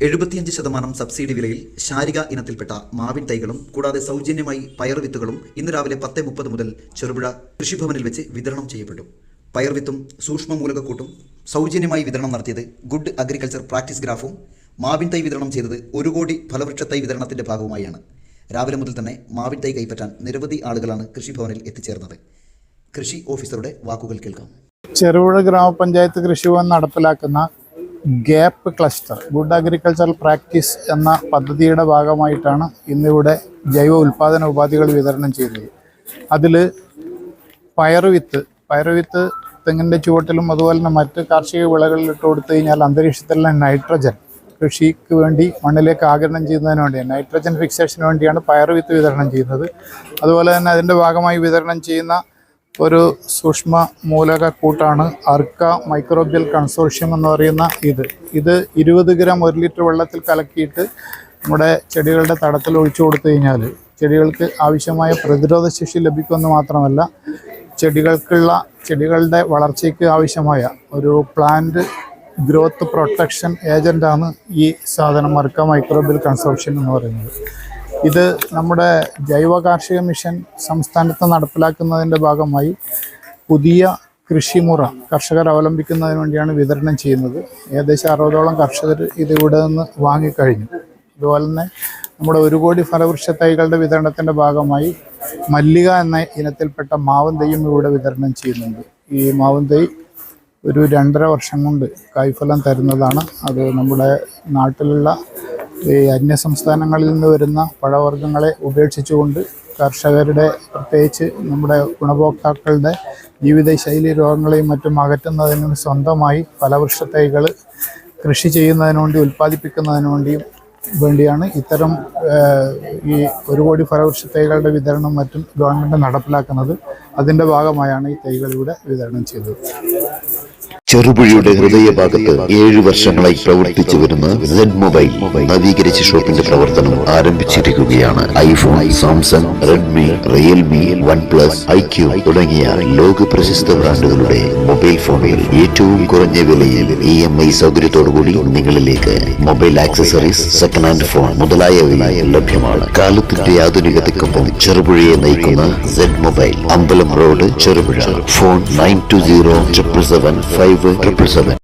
75% subsidy വിലയിൽ ശാരിക ഇനത്തിൽപ്പെട്ട മാവിൻ തൈകളും കൂടാതെ സൗജന്യമായി പയർവിത്തുകളും ഇന്ന് രാവിലെ 10:30 മുതൽ ചെറുപുഴ കൃഷിഭവനിൽ വെച്ച് വിതരണം ചെയ്യപ്പെട്ടു. പയർവിത്തും സൂക്ഷ്മ മൂലകക്കൂട്ടും സൗജന്യമായി വിതരണം നടത്തിയത് ഗുഡ് അഗ്രികൾച്ചർ പ്രാക്ടീസ് ഗ്രാഫും മാവിൻ തൈ വിതരണം ചെയ്തത് 1 കോടി ഫലവൃക്ഷ തൈ വിതരണത്തിന്റെ ഭാഗവുമായാണ്. രാവിലെ മുതൽ തന്നെ മാവിൻ തൈ കൈപ്പറ്റാൻ നിരവധി ആളുകളാണ് കൃഷിഭവനിൽ എത്തിച്ചേർന്നത്. കൃഷി ഓഫീസറുടെ വാക്കുകൾ കേൾക്കാം. ചെറുപുഴ ഗ്രാമപഞ്ചായത്ത് കൃഷിഭവൻ നടപ്പിലാക്കുന്ന gap cluster good agricultural practice എന്ന പദ്ധതിയുടെ ഭാഗമായിട്ടാണ് ഇന്നിവിടെ ജൈവ ഉൽപ്പാദന ഉപാധികൾ വിതരണം ചെയ്യുന്നത്. അതിൽ പയറുവിത്ത് തെങ്ങിൻ്റെ ചുവട്ടിലും അതുപോലെ തന്നെ മറ്റ് കാർഷിക വിളകളിൽ ഇട്ട് കൊടുത്തു കഴിഞ്ഞാൽ അന്തരീക്ഷത്തിലെ നൈട്രജൻ കൃഷിക്ക് വേണ്ടി മണ്ണിലേക്ക് ആഗിരണം ചെയ്യുന്നതിന് വേണ്ടിയാണ്, നൈട്രജൻ ഫിക്സേഷന് വേണ്ടിയാണ് പയറുവിത്ത് വിതരണം ചെയ്യുന്നത്. അതുപോലെ തന്നെ അതിൻ്റെ ഭാഗമായി വിതരണം ചെയ്യുന്ന ഒരു സൂക്ഷ്മ മൂലകക്കൂട്ടാണ് അർക്ക മൈക്രോബിയൽ കൺസോർഷ്യം എന്ന് പറയുന്ന ഇത് 20 ഗ്രാം 1 ലിറ്റർ വെള്ളത്തിൽ കലക്കിയിട്ട് നമ്മുടെ ചെടികളുടെ തടത്തിൽ ഒഴിച്ചു കൊടുത്തു കഴിഞ്ഞാൽ ചെടികൾക്ക് ആവശ്യമായ പ്രതിരോധ ശേഷി ലഭിക്കുമെന്ന് മാത്രമല്ല ചെടികളുടെ വളർച്ചയ്ക്ക് ആവശ്യമായ ഒരു പ്ലാന്റ് ഗ്രോത്ത് പ്രൊട്ടക്ഷൻ ഏജൻ്റാണ് ഈ സാധനം അർക്ക മൈക്രോബിയൽ കൺസോർഷ്യം എന്ന് പറയുന്നത്. ഇത് നമ്മുടെ ജൈവ കാർഷിക മിഷൻ സംസ്ഥാനത്ത് നടപ്പിലാക്കുന്നതിൻ്റെ ഭാഗമായി പുതിയ കൃഷിമുറ കർഷകർ അവലംബിക്കുന്നതിന് വേണ്ടിയാണ് വിതരണം ചെയ്യുന്നത്. ഏകദേശം 60ഓളം കർഷകർ ഇത് ഇവിടെ നിന്ന് വാങ്ങിക്കഴിഞ്ഞു. അതുപോലെ തന്നെ നമ്മുടെ 1 കോടി ഫലവൃക്ഷ തൈകളുടെ വിതരണത്തിൻ്റെ ഭാഗമായി മല്ലിക എന്ന ഇനത്തിൽപ്പെട്ട മാവും തൈയും ഇവിടെ വിതരണം ചെയ്യുന്നുണ്ട്. ഈ മാവും തൈ ഒരു 2.5 വർഷം കൊണ്ട് കായ്ഫലം തരുന്നതാണ്. അത് നമ്മുടെ നാട്ടിലുള്ള ഈ അന്യ സംസ്ഥാനങ്ങളിൽ നിന്ന് വരുന്ന പഴവർഗ്ഗങ്ങളെ ഉപേക്ഷിച്ചുകൊണ്ട് കർഷകരുടെ പ്രത്യേകിച്ച് നമ്മുടെ ഗുണഭോക്താക്കളുടെ ജീവിതശൈലി രോഗങ്ങളെയും മറ്റും അകറ്റുന്നതിന് സ്വന്തമായി ഫലവൃക്ഷ തൈകൾ കൃഷി ചെയ്യുന്നതിന് വേണ്ടി ഉൽപ്പാദിപ്പിക്കുന്നതിന് വേണ്ടിയാണ് ഇത്തരം ഈ 1 കോടി ഫലവൃക്ഷ തൈകളുടെ വിതരണം മറ്റും ഗവൺമെൻറ് നടപ്പിലാക്കുന്നത്. അതിൻ്റെ ഭാഗമായാണ് ഈ തൈകൾ ഇവിടെ വിതരണം ചെയ്തത്. ചെറുപുഴയുടെ ഹൃദയഭാഗത്ത് 7 വർഷങ്ങളായി പ്രവർത്തിച്ചു വരുന്ന സെഡ് മൊബൈൽ നവീകരിച്ച ഷോപ്പിന്റെ പ്രവർത്തനം ആരംഭിച്ചിരിക്കുകയാണ്. IPhone, Samsung, Redmi, Realme, OnePlus, IQ തുടങ്ങിയ ലോക പ്രശസ്ത ബ്രാൻഡുകളുടെ മൊബൈൽ ഫോണുകൾ ഏറ്റവും കുറഞ്ഞ വിലയിൽ EMI സൗകര്യത്തോടുകൂടി നിങ്ങളിലേക്ക്. Mobile accessories, second hand phone മുതലായവ ലഭ്യമാണ്. കാലത്തിന്റെ ആധുനികതയ്ക്കൊപ്പം ചെറുപുഴയെ നയിക്കുന്ന സെഡ് മൊബൈൽ, അമ്പലം റോഡ്, ചെറുപുഴ. ഫോൺ 92077577.